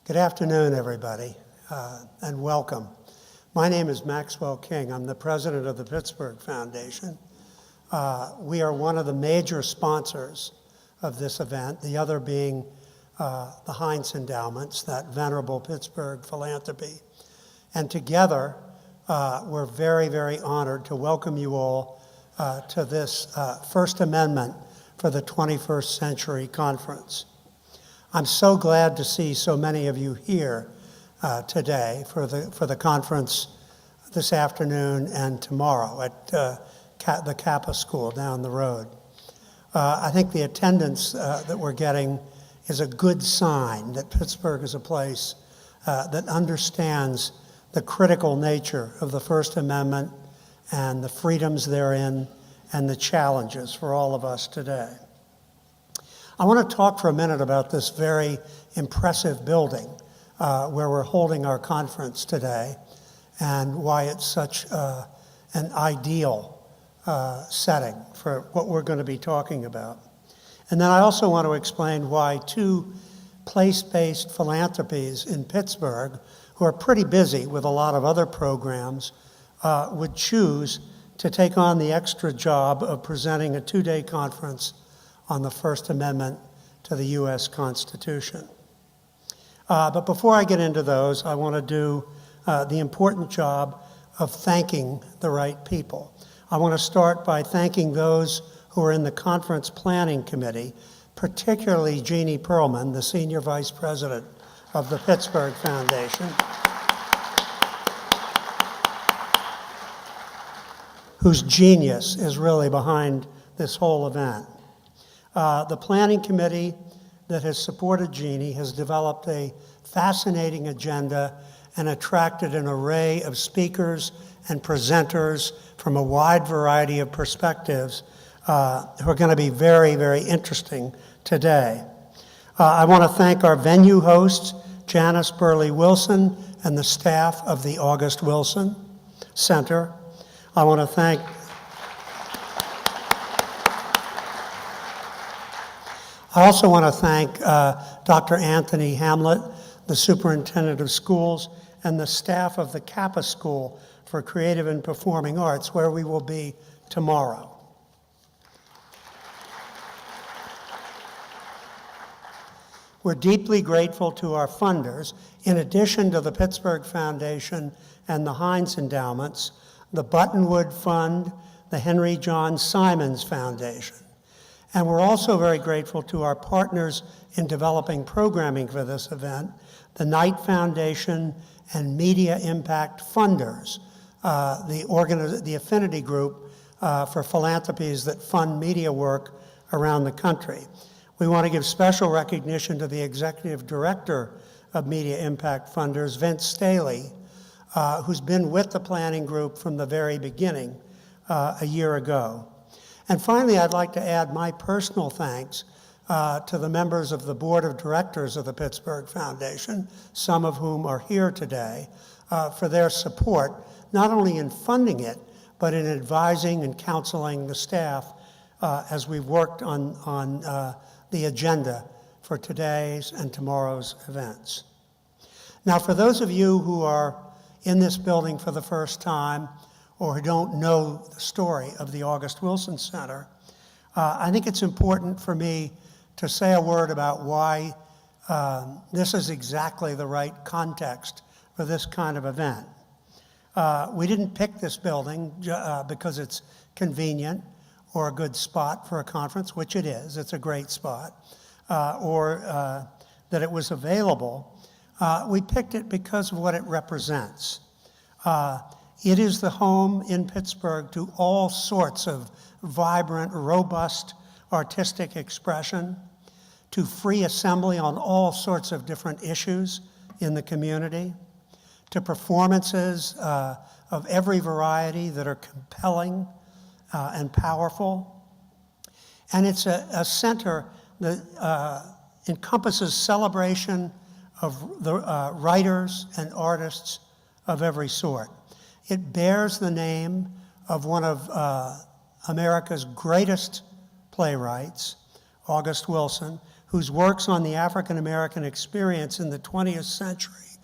Good afternoon, everybody, and welcome. My name is Maxwell King. I'm the president of the Pittsburgh Foundation. We are one of the major sponsors of this event, the other being the Heinz Endowments, that venerable Pittsburgh philanthropy. And together, we're very, very honored to welcome you all to this First Amendment for the 21st Century Conference. I'm so glad to see so many of you here today for the conference this afternoon and tomorrow at the Kappa School down the road. I think the attendance that we're getting is a good sign that Pittsburgh is a place that understands the critical nature of the First Amendment and the freedoms therein and the challenges for all of us today. I want to talk for a minute about this very impressive building where we're holding our conference today and why it's such an ideal setting for what we're going to be talking about. And then I also want to explain why two place-based philanthropies in Pittsburgh, who are pretty busy with a lot of other programs, would choose to take on the extra job of presenting a two-day conference on the First Amendment to the U.S. Constitution. But before I get into those, I want to do the important job of thanking the right people. I want to start by thanking those who are in the conference planning committee, particularly Jeannie Perlman, the senior vice president of the Pittsburgh Foundation, whose genius is really behind this whole event. The planning committee that has supported Jeannie has developed a fascinating agenda and attracted an array of speakers and presenters from a wide variety of perspectives who are going to be very, very interesting today. I want to thank our venue hosts, Janice Burley-Wilson, and the staff of the August Wilson Center. I want to thank I also want to thank Dr. Anthony Hamlet, the superintendent of schools, and the staff of the Kappa School for Creative and Performing Arts, where we will be tomorrow. We're deeply grateful to our funders, in addition to the Pittsburgh Foundation and the Heinz Endowments, the Buttonwood Fund, the Henry John Simons Foundation. And we're also very grateful to our partners in developing programming for this event, the Knight Foundation and Media Impact Funders, the affinity group for philanthropies that fund media work around the country. We want to give special recognition to the executive director of Media Impact Funders, Vince Staley, who's been with the planning group from the very beginning a year ago. And finally, I'd like to add my personal thanks to the members of the board of directors of the Pittsburgh Foundation, some of whom are here today, for their support, not only in funding it, but in advising and counseling the staff as we've worked on the agenda for today's and tomorrow's events. Now, for those of you who are in this building for the first time, or who don't know the story of the August Wilson Center, I think it's important for me to say a word about why this is exactly the right context for this kind of event. We didn't pick this building because it's convenient or a good spot for a conference, which it is. It's a great spot, or that it was available. We picked it because of what it represents. It is the home in Pittsburgh to all sorts of vibrant, robust artistic expression, to free assembly on all sorts of different issues in the community, to performances of every variety that are compelling and powerful. And it's a center that encompasses celebration of the writers and artists of every sort. It bears the name of one of America's greatest playwrights, August Wilson, whose works on the African American experience in the 20th century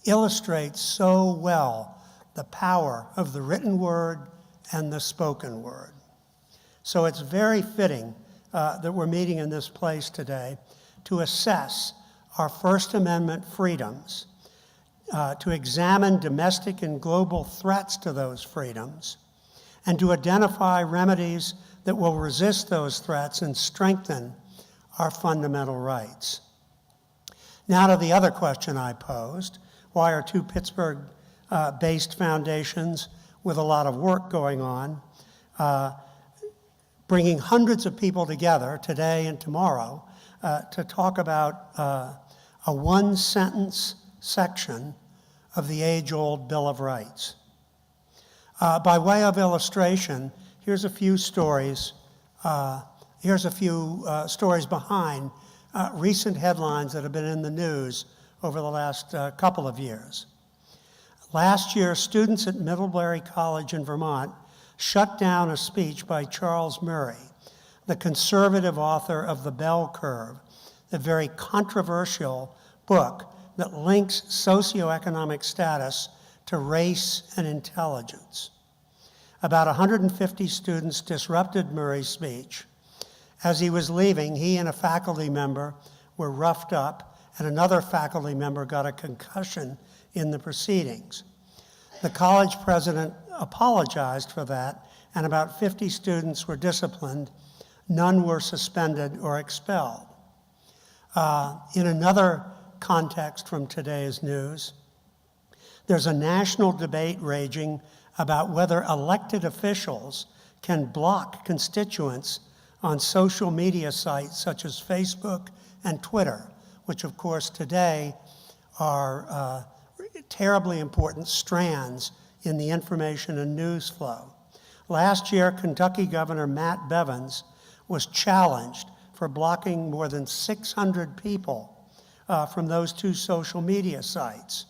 illustrates so well the power of the written word and the spoken word. So it's very fitting that we're meeting in this place today to assess our First Amendment freedoms, to examine domestic and global threats to those freedoms, and to identify remedies that will resist those threats and strengthen our fundamental rights. Now to the other question I posed: why are two Pittsburgh-based foundations with a lot of work going on, bringing hundreds of people together today and tomorrow to talk about a one-sentence section of the age-old Bill of Rights? By way of illustration, here's a few stories. Stories behind recent headlines that have been in the news over the last couple of years. Last year, students at Middlebury College in Vermont shut down a speech by Charles Murray, the conservative author of The Bell Curve, the very controversial book that links socioeconomic status to race and intelligence. About 150 students disrupted Murray's speech. As he was leaving, he and a faculty member were roughed up, and another faculty member got a concussion in the proceedings. The college president apologized for that, and about 50 students were disciplined. None were suspended or expelled. In another context from today's news, there's a national debate raging about whether elected officials can block constituents on social media sites such as Facebook and Twitter, which of course today are terribly important strands in the information and news flow. Last year, Kentucky Governor Matt Bevins was challenged for blocking more than 600 people from those two social media sites.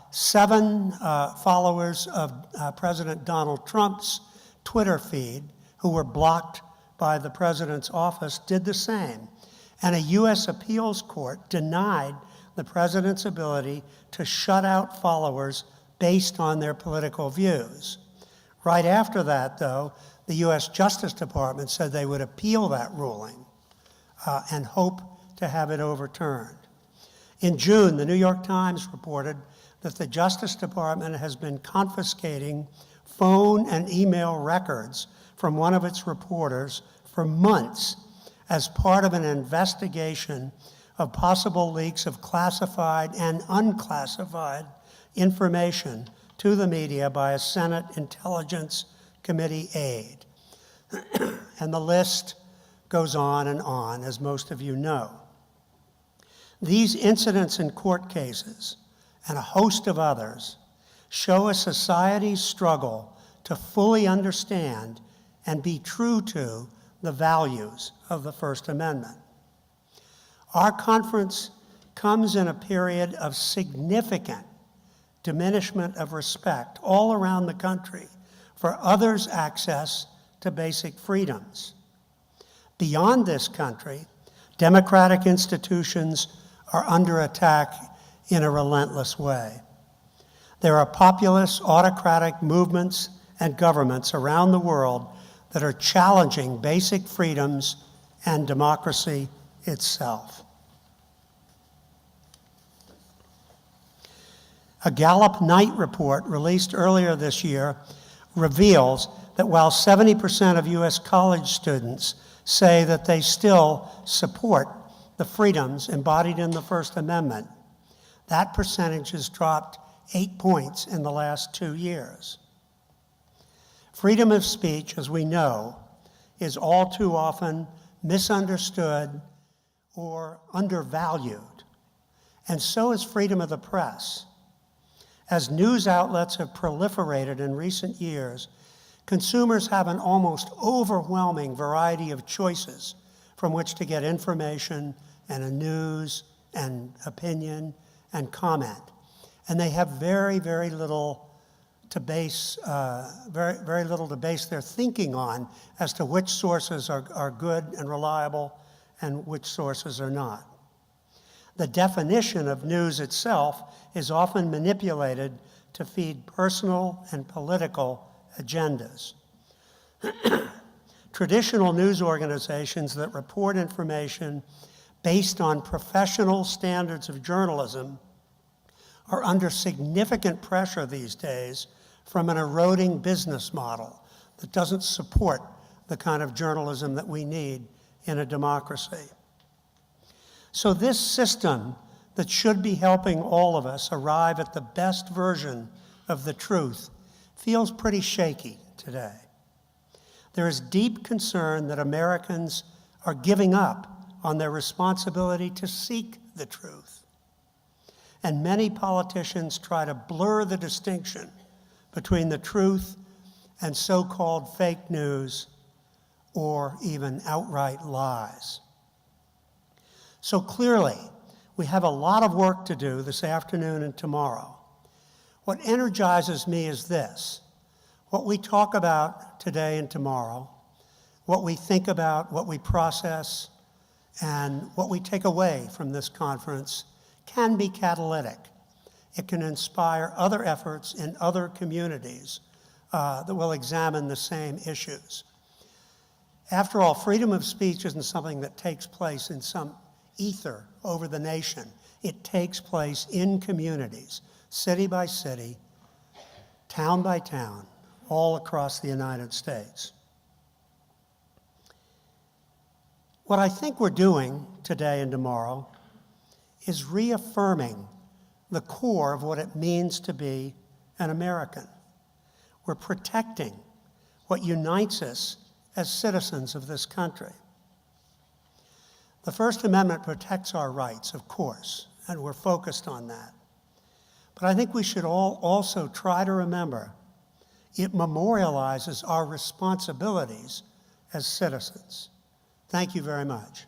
7 followers of President Donald Trump's Twitter feed who were blocked by the president's office did the same. And a U.S. appeals court denied the president's ability to shut out followers based on their political views. Right after that, though, the U.S. Justice Department said they would appeal that ruling and hope to have it overturned. In June, the New York Times reported that the Justice Department has been confiscating phone and email records from one of its reporters for months as part of an investigation of possible leaks of classified and unclassified information to the media by a Senate Intelligence Committee aide. And the list goes on, as most of you know. These incidents in court cases and a host of others show a society's struggle to fully understand and be true to the values of the First Amendment. Our conference comes in a period of significant diminishment of respect all around the country for others' access to basic freedoms. Beyond this country, democratic institutions are under attack in a relentless way. There are populist, autocratic movements and governments around the world that are challenging basic freedoms and democracy itself. A Gallup Night report released earlier this year reveals that while 70% of U.S. college students say that they still support the freedoms embodied in the First Amendment, that percentage has dropped 8 points in the last 2 years. Freedom of speech, as we know, is all too often misunderstood or undervalued, and so is freedom of the press. As news outlets have proliferated in recent years, consumers have an almost overwhelming variety of choices from which to get information and a news and opinion and comment. And they have very little to base their thinking on as to which sources are good and reliable and which sources are not. The definition of news itself is often manipulated to feed personal and political agendas. Traditional news organizations that report information based on professional standards of journalism are under significant pressure these days from an eroding business model that doesn't support the kind of journalism that we need in a democracy. So this system that should be helping all of us arrive at the best version of the truth feels pretty shaky today. There is deep concern that Americans are giving up on their responsibility to seek the truth. And many politicians try to blur the distinction between the truth and so-called fake news or even outright lies. So clearly, we have a lot of work to do this afternoon and tomorrow. What energizes me is this: what we talk about today and tomorrow, what we think about, what we process, and what we take away from this conference can be catalytic. It can inspire other efforts in other communities that will examine the same issues. After all, freedom of speech isn't something that takes place in some ether over the nation. It takes place in communities, city by city, town by town, all across the United States. What I think we're doing today and tomorrow is reaffirming the core of what it means to be an American. We're protecting what unites us as citizens of this country. The First Amendment protects our rights, of course, and we're focused on that. But I think we should all also try to remember it memorializes our responsibilities as citizens. Thank you very much.